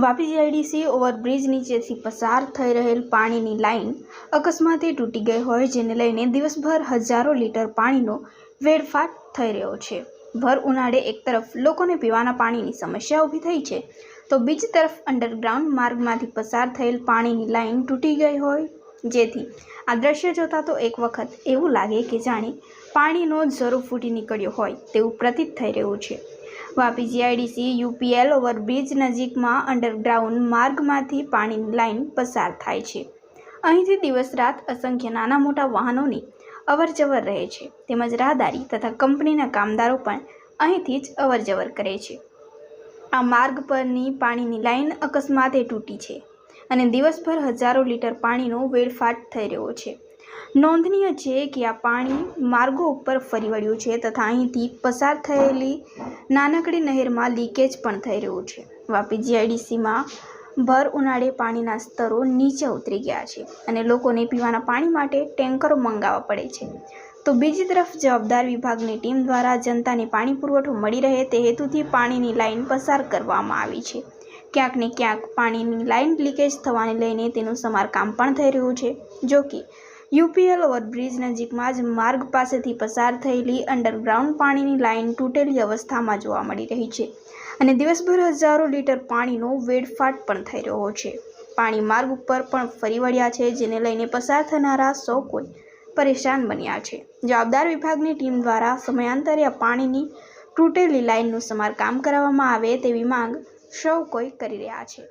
Vapi GIDC overbridge નીચેથી પસાર થઈ રહેલ પાણીની લાઇન અકસ્માતે તૂટી ગઈ હોય, જેને લઈને દિવસભર હજારો લીટર પાણીનો વેડફાટ થઈ રહ્યો છે. ભર ઉનાળે એક તરફ લોકોને પીવાના પાણીની સમસ્યા ઊભી થઈ છે, તો બીજી તરફ અંડરગ્રાઉન્ડ માર્ગમાંથી પસાર થયેલ પાણીની લાઇન તૂટી ગઈ હોય, જેથી આ દ્રશ્ય જોતા તો એક વખત એવું લાગે કે જાણે પાણીનો ઝરો ફૂટી નીકળ્યો હોય તેવું પ્રતીત થઈ રહ્યું છે. વાપી જીઆઈડીસી યુપીએલ ઓવરબ્રિજ નજીકમાં અંડરગ્રાઉન્ડ માર્ગમાંથી પાણીની લાઇન પસાર થાય છે. અહીંથી દિવસ રાત અસંખ્ય નાના મોટા વાહનોની અવરજવર રહે છે, તેમજ રાહદારી તથા કંપનીના કામદારો પણ અહીંથી જ અવરજવર કરે છે. આ માર્ગ પરની પાણીની લાઇન અકસ્માતે તૂટી છે અને દિવસભર હજારો લીટર પાણીનો વેડફાટ થઈ રહ્યો છે. નોંધનીય છે કે આ પાણી માર્ગો ઉપર ફરી વળ્યું છે તથા અહીંથી પસાર થયેલી નાનકડી નહેરમાં લીકેજ પણ થઈ રહ્યું છે. વાપી જીઆઈડીસીમાં ભર ઉનાળે પાણીના સ્તરો નીચે ઉતરી ગયા છે અને લોકોને પીવાના પાણી માટે ટેન્કરો મંગાવવા પડે છે. તો બીજી તરફ જવાબદાર વિભાગની ટીમ દ્વારા જનતાને પાણી પુરવઠો મળી રહે તે હેતુથી પાણીની લાઇન પસાર કરવામાં આવી છે. ક્યાંક ને ક્યાંક પાણીની લાઇન લીકેજ થવાને લઈને તેનું સમારકામ પણ થઈ રહ્યું છે. જો કે યુપીએલ ઓવરબ્રિજ નજીકમાં જ માર્ગ પાસેથી પસાર થયેલી અંડરગ્રાઉન્ડ પાણીની લાઇન તૂટેલી અવસ્થામાં જોવા મળી રહી છે અને દિવસભર હજારો લીટર પાણીનો વેડફાટ પણ થઈ રહ્યો છે. પાણી માર્ગ ઉપર પણ ફરી વળ્યા છે, જેને લઈને પસાર થનારા સૌ કોઈ પરેશાન બન્યા છે. જવાબદાર વિભાગની ટીમ દ્વારા સમયાંતરે આ પાણીની તૂટેલી લાઇનનું સમારકામ કરાવવામાં આવે તેવી માંગ સૌ કોઈ કરી રહ્યા છે.